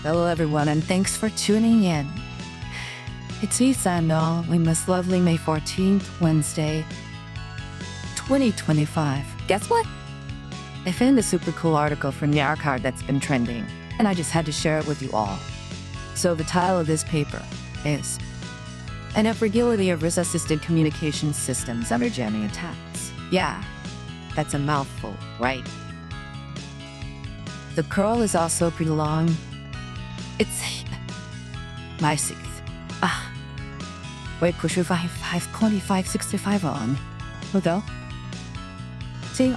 Hello everyone and thanks for tuning in. It's Ethan on this lovely May 14th, Wednesday, 2025. Guess what? I found a super cool article from the archive that's been trending, and I just had to share it with you all. So the title of this paper is Antifragility of RIS-assisted communication systems under jamming attacks. Yeah, that's a mouthful, right? The curl is also pretty long. It's my sixth. Wait, push 52565 on. Hello? See,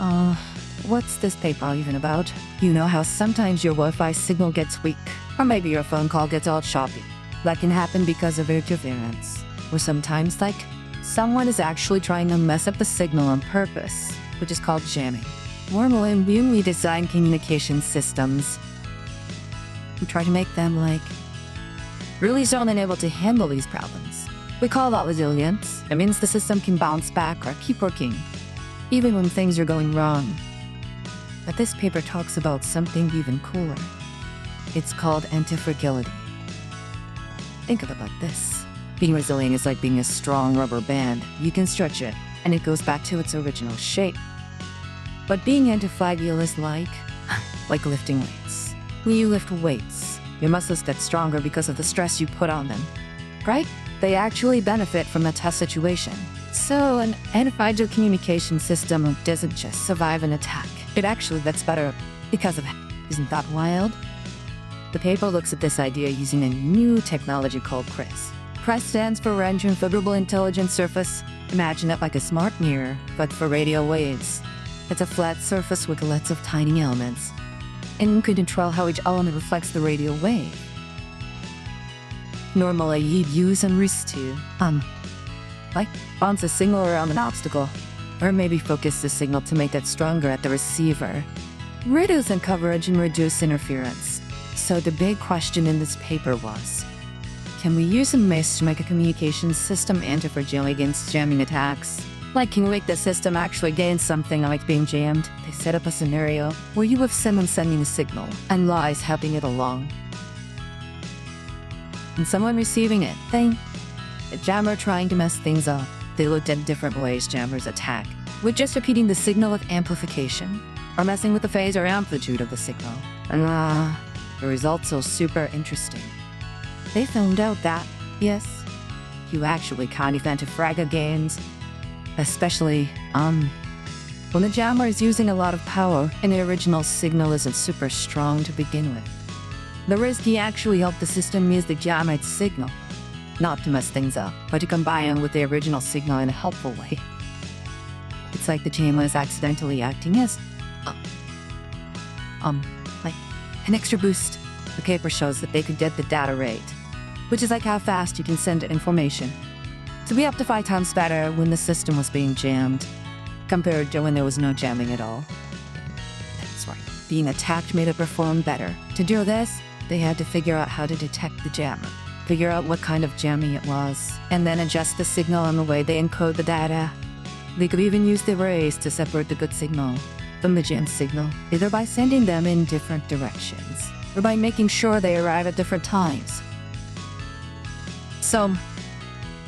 what's this paper even about? You know how sometimes your Wi-Fi signal gets weak, or maybe your phone call gets all choppy. That can happen because of interference. Or sometimes, like, someone is actually trying to mess up the signal on purpose, which is called jamming. Normally, when we design communication systems, we try to make them, really strong and able to handle these problems. We call that resilience. It means the system can bounce back or keep working, even when things are going wrong. But this paper talks about something even cooler. It's called antifragility. Think of it like this. Being resilient is like being a strong rubber band. You can stretch it, and it goes back to its original shape. But being antifragile is like lifting weights. When you lift weights, your muscles get stronger because of the stress you put on them, right? They actually benefit from a tough situation. So an antifragile communication system doesn't just survive an attack. It actually gets better because of it. Isn't that wild? The paper looks at this idea using a new technology called RIS. RIS stands for Retrofibrillable Intelligent Surface. Imagine it like a smart mirror, but for radio waves. It's a flat surface with lots of tiny elements, and you can control how each element reflects the radio wave. Normally, you'd use a RIS to, bounce a signal around an obstacle, or maybe focus the signal to make it stronger at the receiver. Reduce coverage and reduce interference. So the big question in this paper was, can we use a RIS to make a communication system antifragile against jamming attacks? Can we make the system actually gain something like being jammed? They set up a scenario where you have someone sending a signal and RIS helping it along, and someone receiving it. A jammer trying to mess things up. They looked at different ways jammers attack, with just repeating the signal with amplification, or messing with the phase or amplitude of the signal. And the results are super interesting. They found out that, yes, you actually kind of antifragile gains, especially when the jammer is using a lot of power and the original signal isn't super strong to begin with. The RIS can actually help the system use the jammer's signal, not to mess things up, but to combine with the original signal in a helpful way. It's like the jammer is accidentally acting as an extra boost. The paper shows that they could get the data rate, which is like how fast you can send information, to be up to 5 times better when the system was being jammed, compared to when there was no jamming at all. That's right. Being attacked made it perform better. To do this, they had to figure out how to detect the jammer, figure out what kind of jamming it was, and then adjust the signal and the way they encode the data. They could even use the RIS to separate the good signal from the jammed signal, either by sending them in different directions, or by making sure they arrive at different times. So,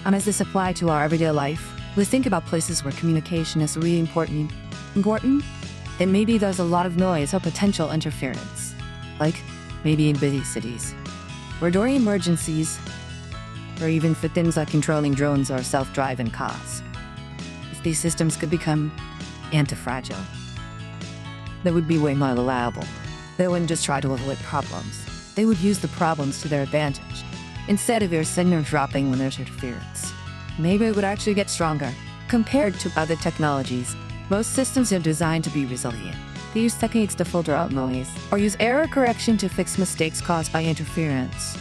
as this apply to our everyday life, we think about places where communication is really important, and maybe there's a lot of noise or potential interference, like maybe in busy cities, or during emergencies, or even for things like controlling drones or self-driving cars. If these systems could become antifragile, they would be way more reliable. They wouldn't just try to avoid problems. They would use the problems to their advantage, instead of your signal dropping when there's interference. Maybe it would actually get stronger. Compared to other technologies, most systems are designed to be resilient. They use techniques to filter out noise, or use error correction to fix mistakes caused by interference.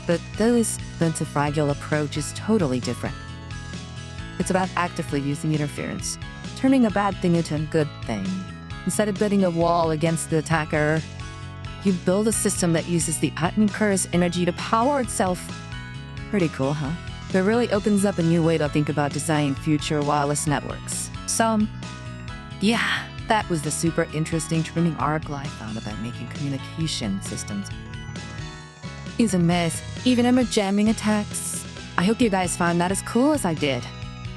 But this antifragile approach is totally different. It's about actively using interference, turning a bad thing into a good thing. Instead of building a wall against the attacker, you build a system that uses the attacker's energy to power itself. Pretty cool, huh? It really opens up a new way to think about designing future wireless networks. So, yeah, that was the super interesting training article I found about making communication systems is a mess, even in my jamming attacks. I hope you guys found that as cool as I did.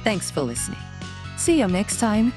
Thanks for listening. See you next time.